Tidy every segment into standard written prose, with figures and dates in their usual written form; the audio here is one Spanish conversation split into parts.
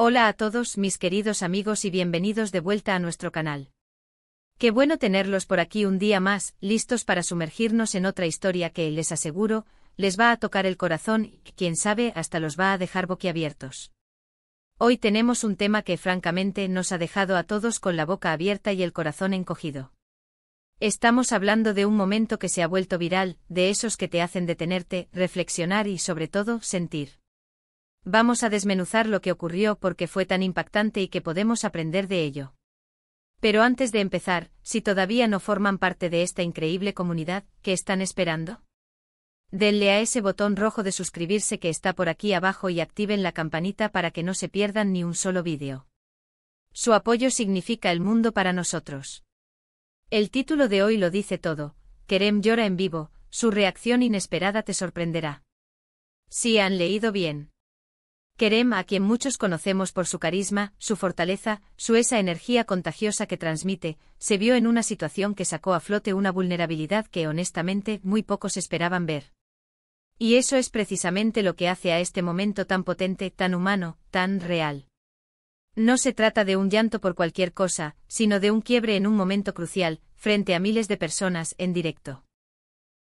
Hola a todos mis queridos amigos y bienvenidos de vuelta a nuestro canal. Qué bueno tenerlos por aquí un día más, listos para sumergirnos en otra historia que, les aseguro, les va a tocar el corazón y, quién sabe, hasta los va a dejar boquiabiertos. Hoy tenemos un tema que francamente nos ha dejado a todos con la boca abierta y el corazón encogido. Estamos hablando de un momento que se ha vuelto viral, de esos que te hacen detenerte, reflexionar y sobre todo, sentir. Vamos a desmenuzar lo que ocurrió, porque fue tan impactante y qué podemos aprender de ello. Pero antes de empezar, si todavía no forman parte de esta increíble comunidad, ¿qué están esperando? Denle a ese botón rojo de suscribirse que está por aquí abajo y activen la campanita para que no se pierdan ni un solo vídeo. Su apoyo significa el mundo para nosotros. El título de hoy lo dice todo: Kerem llora en vivo, su reacción inesperada te sorprenderá. Sí, han leído bien. Kerem, a quien muchos conocemos por su carisma, su fortaleza, esa energía contagiosa que transmite, se vio en una situación que sacó a flote una vulnerabilidad que honestamente muy pocos esperaban ver. Y eso es precisamente lo que hace a este momento tan potente, tan humano, tan real. No se trata de un llanto por cualquier cosa, sino de un quiebre en un momento crucial, frente a miles de personas, en directo.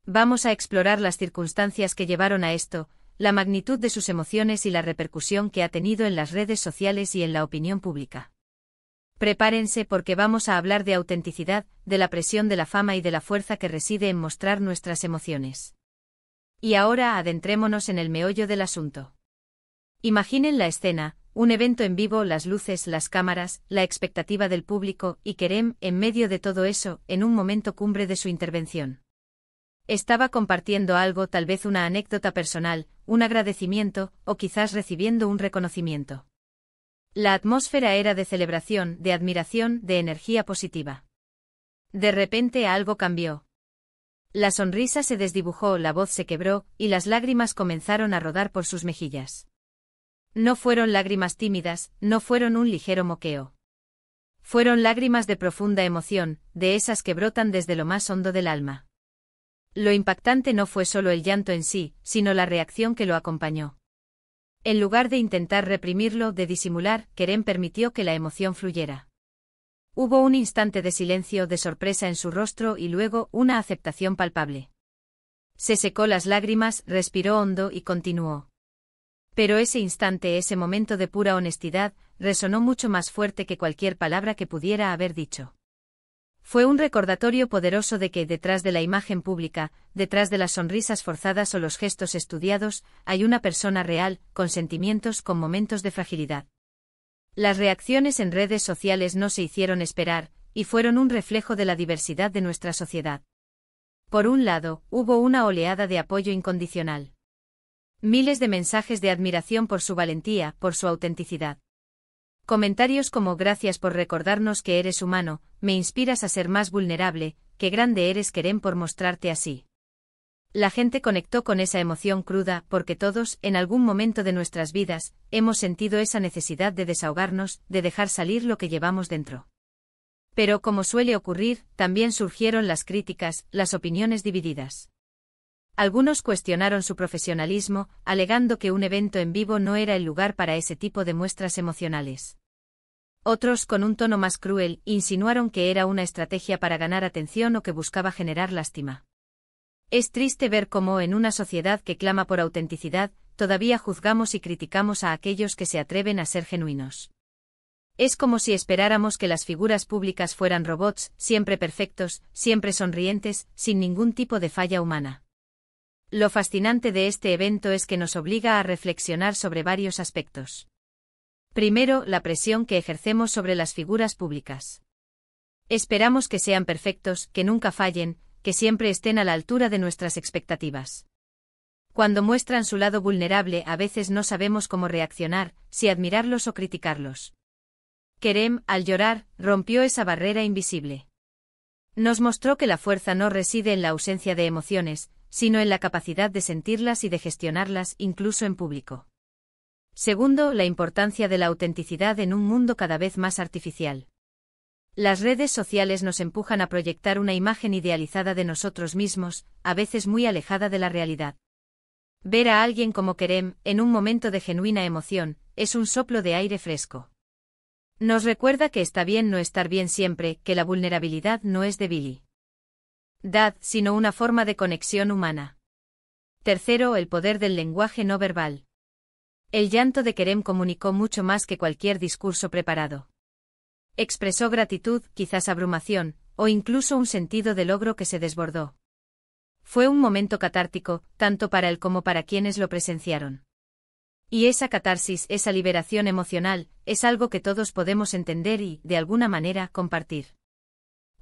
Vamos a explorar las circunstancias que llevaron a esto, la magnitud de sus emociones y la repercusión que ha tenido en las redes sociales y en la opinión pública. Prepárense, porque vamos a hablar de autenticidad, de la presión de la fama y de la fuerza que reside en mostrar nuestras emociones. Y ahora adentrémonos en el meollo del asunto. Imaginen la escena: un evento en vivo, las luces, las cámaras, la expectativa del público, y Kerem, en medio de todo eso, en un momento cumbre de su intervención. Estaba compartiendo algo, tal vez una anécdota personal, un agradecimiento, o quizás recibiendo un reconocimiento. La atmósfera era de celebración, de admiración, de energía positiva. De repente algo cambió. La sonrisa se desdibujó, la voz se quebró, y las lágrimas comenzaron a rodar por sus mejillas. No fueron lágrimas tímidas, no fueron un ligero moqueo. Fueron lágrimas de profunda emoción, de esas que brotan desde lo más hondo del alma. Lo impactante no fue solo el llanto en sí, sino la reacción que lo acompañó. En lugar de intentar reprimirlo, de disimular, Kerem permitió que la emoción fluyera. Hubo un instante de silencio, de sorpresa en su rostro y luego una aceptación palpable. Se secó las lágrimas, respiró hondo y continuó. Pero ese instante, ese momento de pura honestidad, resonó mucho más fuerte que cualquier palabra que pudiera haber dicho. Fue un recordatorio poderoso de que detrás de la imagen pública, detrás de las sonrisas forzadas o los gestos estudiados, hay una persona real, con sentimientos, con momentos de fragilidad. Las reacciones en redes sociales no se hicieron esperar, y fueron un reflejo de la diversidad de nuestra sociedad. Por un lado, hubo una oleada de apoyo incondicional. Miles de mensajes de admiración por su valentía, por su autenticidad. Comentarios como: gracias por recordarnos que eres humano, me inspiras a ser más vulnerable, qué grande eres, Kerem, por mostrarte así. La gente conectó con esa emoción cruda, porque todos, en algún momento de nuestras vidas, hemos sentido esa necesidad de desahogarnos, de dejar salir lo que llevamos dentro. Pero, como suele ocurrir, también surgieron las críticas, las opiniones divididas. Algunos cuestionaron su profesionalismo, alegando que un evento en vivo no era el lugar para ese tipo de muestras emocionales. Otros, con un tono más cruel, insinuaron que era una estrategia para ganar atención o que buscaba generar lástima. Es triste ver cómo, en una sociedad que clama por autenticidad, todavía juzgamos y criticamos a aquellos que se atreven a ser genuinos. Es como si esperáramos que las figuras públicas fueran robots, siempre perfectos, siempre sonrientes, sin ningún tipo de falla humana. Lo fascinante de este evento es que nos obliga a reflexionar sobre varios aspectos. Primero, la presión que ejercemos sobre las figuras públicas. Esperamos que sean perfectos, que nunca fallen, que siempre estén a la altura de nuestras expectativas. Cuando muestran su lado vulnerable, a veces no sabemos cómo reaccionar, si admirarlos o criticarlos. Kerem, al llorar, rompió esa barrera invisible. Nos mostró que la fuerza no reside en la ausencia de emociones, sino en la capacidad de sentirlas y de gestionarlas, incluso en público. Segundo, la importancia de la autenticidad en un mundo cada vez más artificial. Las redes sociales nos empujan a proyectar una imagen idealizada de nosotros mismos, a veces muy alejada de la realidad. Ver a alguien como Kerem, en un momento de genuina emoción, es un soplo de aire fresco. Nos recuerda que está bien no estar bien siempre, que la vulnerabilidad no es debilidad, sino una forma de conexión humana. Tercero, el poder del lenguaje no verbal. El llanto de Kerem comunicó mucho más que cualquier discurso preparado. Expresó gratitud, quizás abrumación, o incluso un sentido de logro que se desbordó. Fue un momento catártico, tanto para él como para quienes lo presenciaron. Y esa catarsis, esa liberación emocional, es algo que todos podemos entender y, de alguna manera, compartir.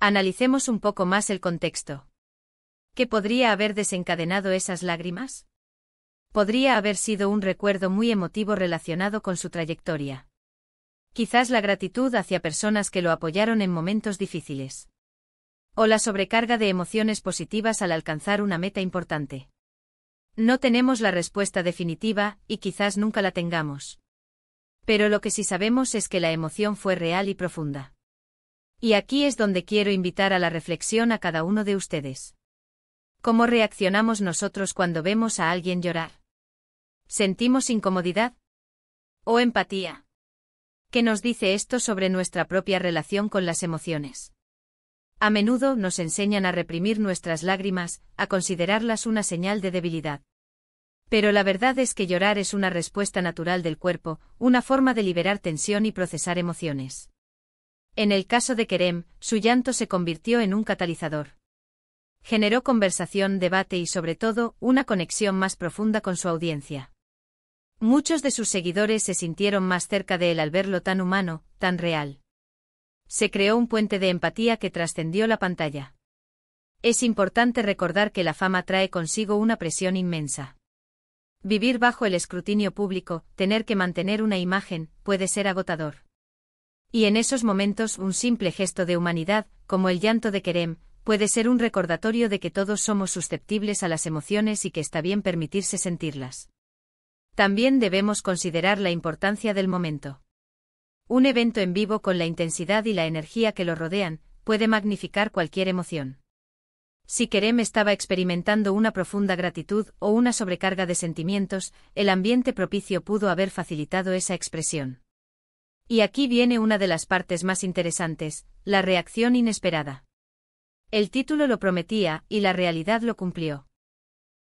Analicemos un poco más el contexto. ¿Qué podría haber desencadenado esas lágrimas? Podría haber sido un recuerdo muy emotivo relacionado con su trayectoria. Quizás la gratitud hacia personas que lo apoyaron en momentos difíciles. O la sobrecarga de emociones positivas al alcanzar una meta importante. No tenemos la respuesta definitiva, y quizás nunca la tengamos. Pero lo que sí sabemos es que la emoción fue real y profunda. Y aquí es donde quiero invitar a la reflexión a cada uno de ustedes. ¿Cómo reaccionamos nosotros cuando vemos a alguien llorar? ¿Sentimos incomodidad? ¿O empatía? ¿Qué nos dice esto sobre nuestra propia relación con las emociones? A menudo nos enseñan a reprimir nuestras lágrimas, a considerarlas una señal de debilidad. Pero la verdad es que llorar es una respuesta natural del cuerpo, una forma de liberar tensión y procesar emociones. En el caso de Kerem, su llanto se convirtió en un catalizador. Generó conversación, debate y sobre todo, una conexión más profunda con su audiencia. Muchos de sus seguidores se sintieron más cerca de él al verlo tan humano, tan real. Se creó un puente de empatía que trascendió la pantalla. Es importante recordar que la fama trae consigo una presión inmensa. Vivir bajo el escrutinio público, tener que mantener una imagen, puede ser agotador. Y en esos momentos un simple gesto de humanidad, como el llanto de Kerem, puede ser un recordatorio de que todos somos susceptibles a las emociones y que está bien permitirse sentirlas. También debemos considerar la importancia del momento. Un evento en vivo con la intensidad y la energía que lo rodean, puede magnificar cualquier emoción. Si Kerem estaba experimentando una profunda gratitud o una sobrecarga de sentimientos, el ambiente propicio pudo haber facilitado esa expresión. Y aquí viene una de las partes más interesantes, la reacción inesperada. El título lo prometía, y la realidad lo cumplió.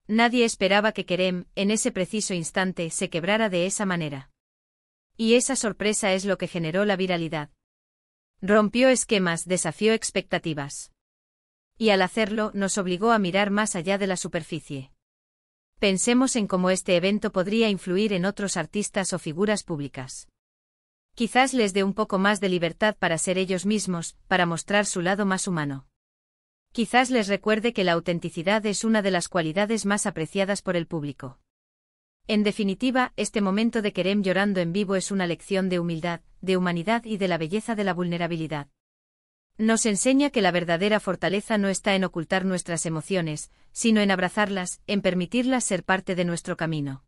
Nadie esperaba que Kerem, en ese preciso instante, se quebrara de esa manera. Y esa sorpresa es lo que generó la viralidad. Rompió esquemas, desafió expectativas. Y al hacerlo, nos obligó a mirar más allá de la superficie. Pensemos en cómo este evento podría influir en otros artistas o figuras públicas. Quizás les dé un poco más de libertad para ser ellos mismos, para mostrar su lado más humano. Quizás les recuerde que la autenticidad es una de las cualidades más apreciadas por el público. En definitiva, este momento de Kerem llorando en vivo es una lección de humildad, de humanidad y de la belleza de la vulnerabilidad. Nos enseña que la verdadera fortaleza no está en ocultar nuestras emociones, sino en abrazarlas, en permitirlas ser parte de nuestro camino.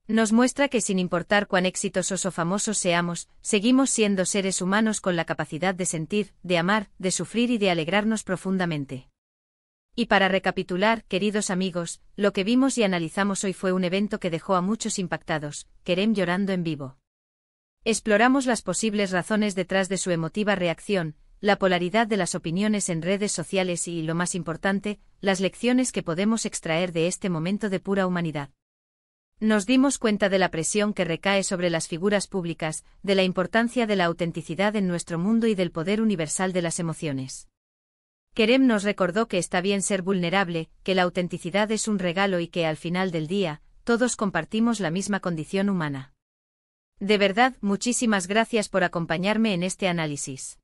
Nos muestra que sin importar cuán exitosos o famosos seamos, seguimos siendo seres humanos con la capacidad de sentir, de amar, de sufrir y de alegrarnos profundamente. Y para recapitular, queridos amigos, lo que vimos y analizamos hoy fue un evento que dejó a muchos impactados, Kerem llorando en vivo. Exploramos las posibles razones detrás de su emotiva reacción, la polaridad de las opiniones en redes sociales y, lo más importante, las lecciones que podemos extraer de este momento de pura humanidad. Nos dimos cuenta de la presión que recae sobre las figuras públicas, de la importancia de la autenticidad en nuestro mundo y del poder universal de las emociones. Kerem nos recordó que está bien ser vulnerable, que la autenticidad es un regalo y que al final del día, todos compartimos la misma condición humana. De verdad, muchísimas gracias por acompañarme en este análisis.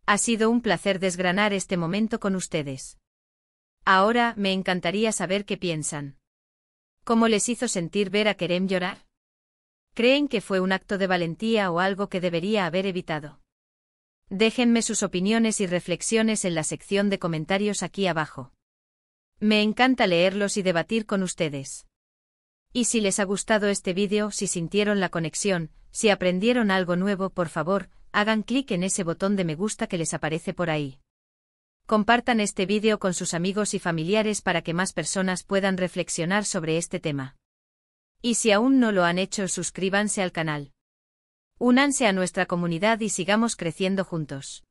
Ha sido un placer desgranar este momento con ustedes. Ahora, me encantaría saber qué piensan. ¿Cómo les hizo sentir ver a Kerem llorar? ¿Creen que fue un acto de valentía o algo que debería haber evitado? Déjenme sus opiniones y reflexiones en la sección de comentarios aquí abajo. Me encanta leerlos y debatir con ustedes. Y si les ha gustado este vídeo, si sintieron la conexión, si aprendieron algo nuevo, por favor, hagan clic en ese botón de me gusta que les aparece por ahí. Compartan este vídeo con sus amigos y familiares para que más personas puedan reflexionar sobre este tema. Y si aún no lo han hecho, suscríbanse al canal. Únanse a nuestra comunidad y sigamos creciendo juntos.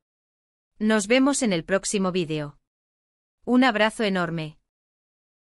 Nos vemos en el próximo vídeo. Un abrazo enorme.